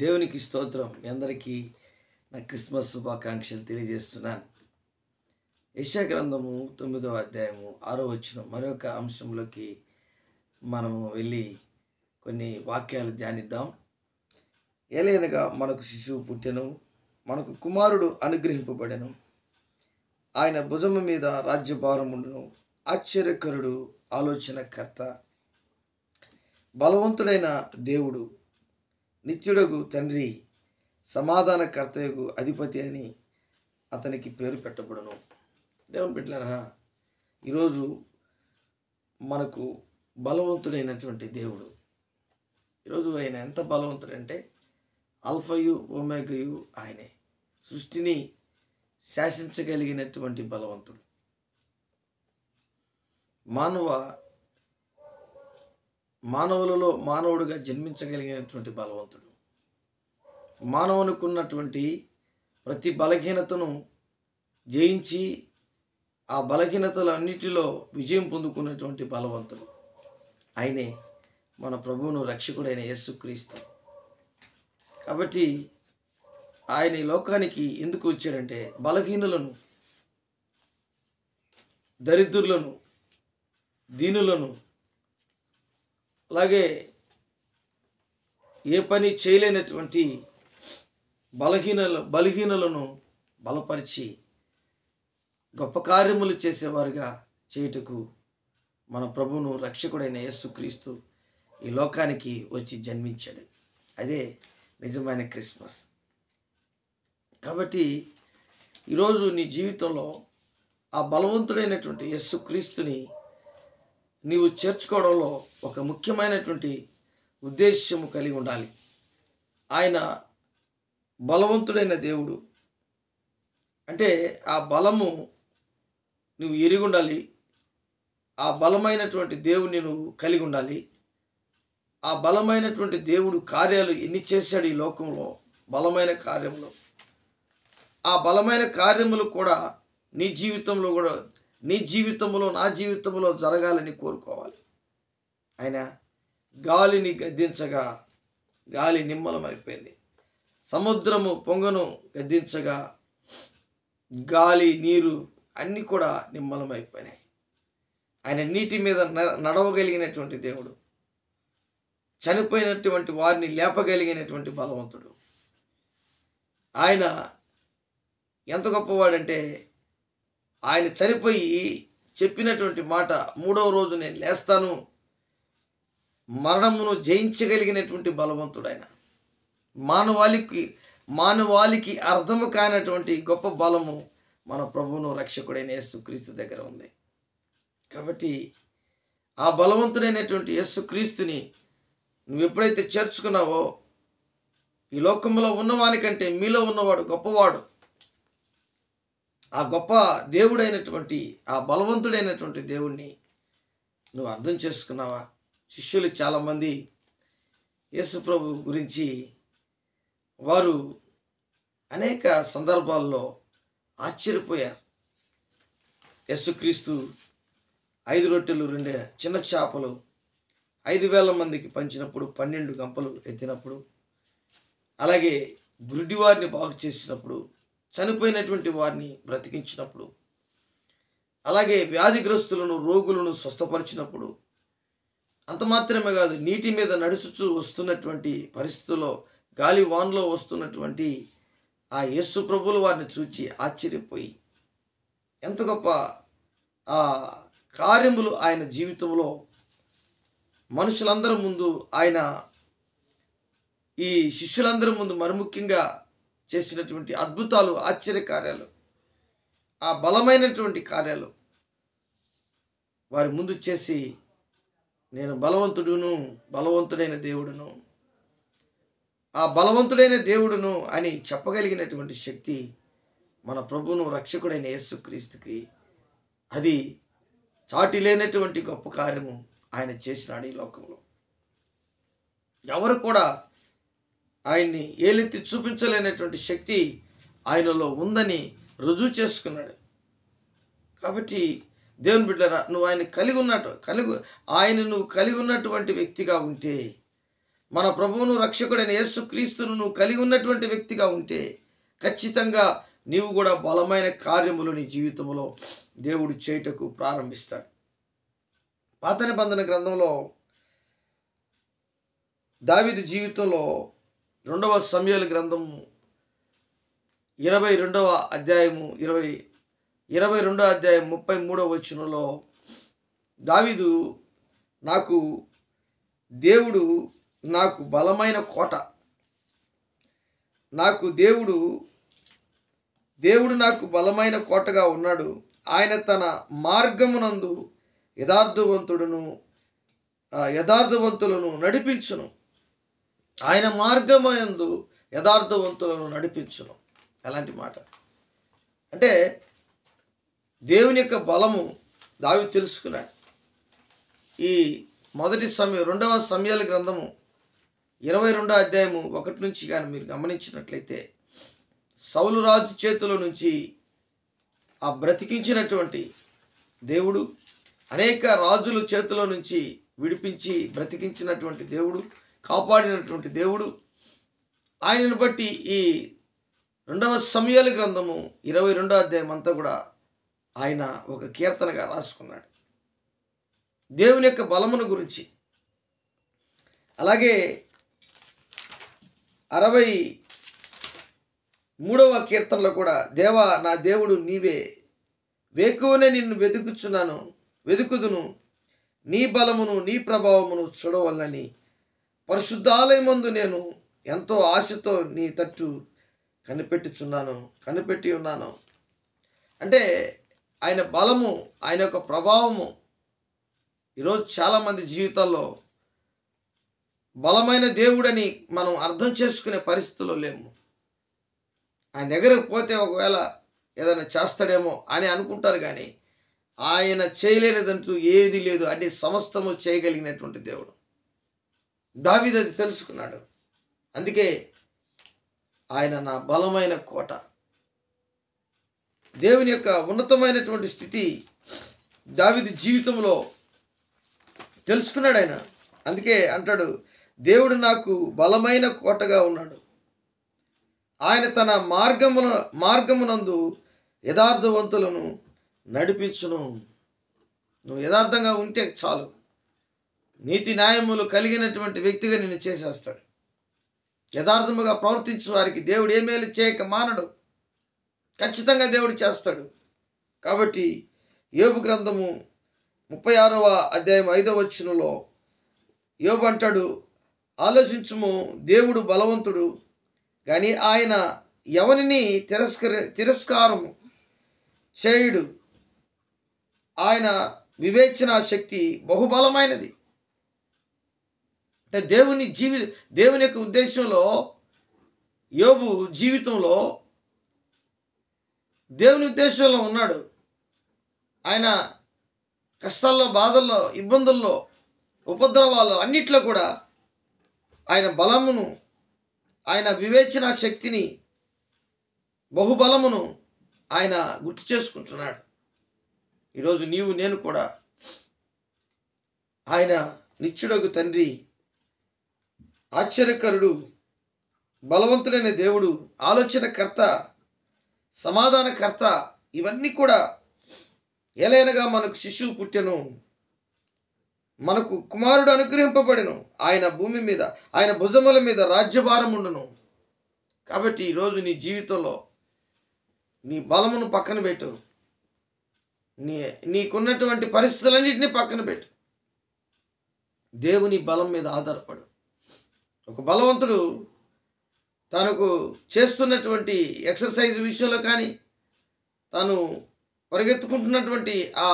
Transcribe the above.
దేవునికి స్తోత్రం. మీ అందరికీ నా క్రిస్మస్ శుభాకాంక్షలు తెలియజేస్తున్నాను. యెషయా గ్రంథము 9వ అధ్యాయము 6వ వచనం మరొక అంశంలోకి మనము వెళ్ళి కొన్ని వాక్యాలు ధ్యానిద్దాం. ఏలయనగా మనకు శిశువు పుట్టెను, మనకు కుమారుడు అనుగ్రహింపబడెను, ఆయన భుజము మీద రాజ్యభారముండును. ఆశ్చర్యకరుడు, ఆలోచనకర్త, బలవంతుడైన దేవుడు, నిత్యుడగు తండ్రి, సమాధానకర్తయగు అధిపతి అని అతనికి పేరు పెట్టబడును. దేవుని బిడ్డలారా, ఈరోజు మనకు బలవంతుడైనటువంటి దేవుడు. ఈరోజు ఆయన ఎంత బలవంతుడంటే ఆల్ఫయు ఓమేగయు ఆయనే. సృష్టిని శాసించగలిగినటువంటి బలవంతుడు. మానవులలో మానవుడిగా జన్మించగలిగినటువంటి బలవంతుడు. మానవునికున్నటువంటి ప్రతి బలహీనతను జయించి ఆ బలహీనతలన్నిటిలో విజయం పొందుకున్నటువంటి బలవంతుడు ఆయనే మన ప్రభువును రక్షకుడైన యేసుక్రీస్తు. కాబట్టి ఆయన ఈ లోకానికి ఎందుకు వచ్చాడంటే బలహీనులను, దరిద్రులను, దీనులను, అలాగే ఏ పని చేయలేనటువంటి బలహీనులను బలపరిచి గొప్ప కార్యములు చేసేవారుగా చేయుటకు మన ప్రభువును రక్షకుడైన యేసుక్రీస్తు ఈ లోకానికి వచ్చి జన్మించాడు. అదే నిజమైన క్రిస్మస్. కాబట్టి ఈరోజు నీ జీవితంలో ఆ బలవంతుడైనటువంటి యేసుక్రీస్తుని నీవు చేర్చుకోవడంలో ఒక ముఖ్యమైనటువంటి ఉద్దేశము కలిగి ఉండాలి. ఆయన బలవంతుడైన దేవుడు అంటే ఆ బలము నువ్వు ఎరిగి ఉండాలి. ఆ బలమైనటువంటి దేవుడిని నువ్వు కలిగి ఉండాలి. ఆ బలమైనటువంటి దేవుడు కార్యాలు ఎన్ని చేశాడు ఈ లోకంలో, బలమైన కార్యములు. ఆ బలమైన కార్యములు కూడా నీ జీవితంలో నా జీవితంలో జరగాలని కోరుకోవాలి. ఆయన గాలిని గద్దించగా గాలి నిమ్మలమైపోయింది. సముద్రము పొంగను గద్దించగా గాలి, నీరు అన్నీ కూడా నిమ్మలమైపోయినాయి. ఆయన నీటి మీద నడవగలిగినటువంటి దేవుడు, చనిపోయినటువంటి వారిని లేపగలిగినటువంటి బలవంతుడు. ఆయన ఎంత గొప్పవాడంటే ఆయన చనిపోయి చెప్పినటువంటి మాట, 3వ రోజు నేను లేస్తాను, మరణమును జయించగలిగినటువంటి బలవంతుడు ఆయన. మానవాళికి అర్థము కానటువంటి గొప్ప బలము మన ప్రభువును రక్షకుడైన యేసుక్రీస్తు దగ్గర ఉంది. కాబట్టి ఆ బలవంతుడైనటువంటి యేసుక్రీస్తుని నువ్వు ఎప్పుడైతే చేర్చుకున్నావో ఈ లోకంలో ఉన్నవానికంటే మీలో ఉన్నవాడు గొప్పవాడు. ఆ గొప్ప దేవుడైనటువంటి ఆ బలవంతుడైనటువంటి దేవుణ్ణి నువ్వు అర్థం చేసుకున్నావా? శిష్యులు చాలామంది యేసు ప్రభు గురించి వారు అనేక సందర్భాల్లో ఆశ్చర్యపోయారు. యేసుక్రీస్తు 5 రొట్టెలు 2 చిన్న చేపలు 5,000 మందికి పంచినప్పుడు, 12 గంపలు ఎత్తినప్పుడు, అలాగే గుడ్డి వారిని బాగు చేసినప్పుడు, చనిపోయినటువంటి వారిని బ్రతికించినప్పుడు, అలాగే వ్యాధిగ్రస్తులను, రోగులను స్వస్థపరిచినప్పుడు, అంత మాత్రమే కాదు, నీటి మీద నడుచుచూ వస్తున్నటువంటి పరిస్థితుల్లో, గాలి వాన్లో వస్తున్నటువంటి ఆ యేసు ప్రభువులు వారిని చూచి ఆశ్చర్యపోయి ఎంత గొప్ప ఆ కార్యములు ఆయన జీవితంలో మనుషులందరి ముందు, ఆయన ఈ శిష్యులందరి ముందు మరి ముఖ్యంగా చేసినటువంటి అద్భుతాలు, ఆశ్చర్యకార్యాలు, ఆ బలమైనటువంటి కార్యాలు వారి ముందు చేసి, నేను బలవంతుడైన దేవుడును, ఆ బలవంతుడైన దేవుడును అని చెప్పగలిగినటువంటి శక్తి మన ప్రభువును రక్షకుడైన యేసుక్రీస్తుకి. అది చాటి లేనటువంటి గొప్ప కార్యము ఆయన చేసినాడు ఈ లోకంలో. ఎవరు కూడా ఆయన్ని ఏలెత్తి చూపించలేనటువంటి శక్తి ఆయనలో ఉందని రుజువు చేసుకున్నాడు. కాబట్టి దేవుని బిడ్డలారా, నువ్వు ఆయన నువ్వు కలిగి ఉన్నటువంటి వ్యక్తిగా ఉంటే మన ప్రభువును రక్షకుడైన యేసుక్రీస్తును నువ్వు కలిగి ఉన్నటువంటి వ్యక్తిగా ఉంటే ఖచ్చితంగా నీవు కూడా బలమైన కార్యములు నీ జీవితంలో దేవుడు చేయుటకు ప్రారంభిస్తాడు. పాత నిబంధన గ్రంథంలో దావీదు జీవితంలో 2వ సమూయేలు గ్రంథం 22వ అధ్యాయము 22వ అధ్యాయం 33వ వచనంలో దావీదు దేవుడు నాకు బలమైన కోట, దేవుడు నాకు బలమైన కోటగా ఉన్నాడు. ఆయన తన మార్గమునందు యథార్థవంతులను నడిపించును. ఆయన మార్గమందు యథార్థవంతులను నడిపించును. ఎలాంటి మాట అంటే దేవుని యొక్క బలము దావీదు తెలుసుకున్నాడు. ఈ 2వ సమూయేలు గ్రంథము 22వ అధ్యాయము 1 నుంచి కానీ మీరు గమనించినట్లయితే సౌలు రాజు చేతిలో నుంచి ఆ బ్రతికించినటువంటి దేవుడు, అనేక రాజుల చేతిలో నుంచి విడిపించి బ్రతికించినటువంటి దేవుడు, కాపాడినటువంటి దేవుడు, ఆయనను బట్టి ఈ 2వ సమూయేలు గ్రంథము 22వ అధ్యాయం అంతా కూడా ఆయన ఒక కీర్తనగా రాసుకున్నాడు దేవుని యొక్క బలమును గురించి. అలాగే 63వ కీర్తనలో కూడా దేవా నా దేవుడు నీవే, వేకువనే నిన్ను వెదుకుదును, నీ బలమును నీ ప్రభావమును చూడవలనని పరిశుద్ధాలయమందు నేను ఎంతో ఆశతో నీ తట్టు కనిపెట్టి ఉన్నాను. అంటే ఆయన బలము, ఆయన యొక్క ప్రభావము ఈరోజు చాలామంది జీవితాల్లో బలమైన దేవుడని మనం అర్థం చేసుకునే పరిస్థితుల్లో లేము. ఆయన దగ్గరకు పోతే ఒకవేళ ఏదైనా చేస్తాడేమో అని అనుకుంటారు, కానీ ఆయన చేయలేనిదంటూ ఏది లేదు, అన్ని సమస్తము చేయగలిగినటువంటి దేవుడు. దావీదు అది తెలుసుకున్నాడు. అందుకే ఆయన నా బలమైన కోట. దేవుని యొక్క ఉన్నతమైనటువంటి స్థితి దావీదు జీవితంలో తెలుసుకున్నాడు ఆయన. అందుకే అంటాడు, దేవుడు నాకు బలమైన కోటగా ఉన్నాడు, ఆయన తన మార్గమునందు యథార్థవంతులను నడిపించును. నువ్వు యథార్థంగా ఉంటే చాలు, నీతి న్యాయములు కలిగినటువంటి వ్యక్తిగా నిన్ను చేసేస్తాడు. యథార్థముగా ప్రవర్తించే వారికి దేవుడు ఏ మేలు చేయక మానడు, ఖచ్చితంగా దేవుడు చేస్తాడు. కాబట్టి యోబు గ్రంథము 36వ అధ్యాయం 5వ వచనంలో యోబు అంటాడు, ఆలోచించుము, దేవుడు బలవంతుడు కానీ ఆయన ఎవరిని తిరస్కారము చేయుడు, ఆయన వివేచన శక్తి బహుబలమైనది. అంటే దేవుని యొక్క ఉద్దేశంలో యోబు జీవితంలో దేవుని ఉద్దేశంలో ఉన్నాడు. ఆయన కష్టాల్లో, బాధల్లో, ఇబ్బందుల్లో, ఉపద్రవాల్లో అన్నిట్లో కూడా ఆయన బలమును, ఆయన వివేచన శక్తిని, బహుబలమును ఆయన గుర్తు చేసుకుంటున్నాడు. ఈరోజు నేను కూడా ఆయన నిత్యుడగు తండ్రి, ఆశ్చర్యకరుడు, బలవంతుడైన దేవుడు, ఆలోచనకర్త, సమాధానకర్త, ఇవన్నీ కూడా ఎలైనగా మనకు శిశువు పుట్టెను, మనకు కుమారుడు అనుగ్రహింపబడెను, ఆయన భూమి మీద, ఆయన భుజముల మీద రాజ్యభారం ఉండును. కాబట్టి ఈరోజు నీ జీవితంలో నీ బలమును పక్కన పెట్టు, నీకున్నటువంటి పరిస్థితులన్నింటినీ పక్కన పెట్టు, దేవుని బలం మీద ఆధారపడు. ఒక బలవంతుడు తనకు చేస్తున్నటువంటి ఎక్సర్సైజ్ విషయంలో కానీ, తాను పరిగెత్తుకుంటున్నటువంటి ఆ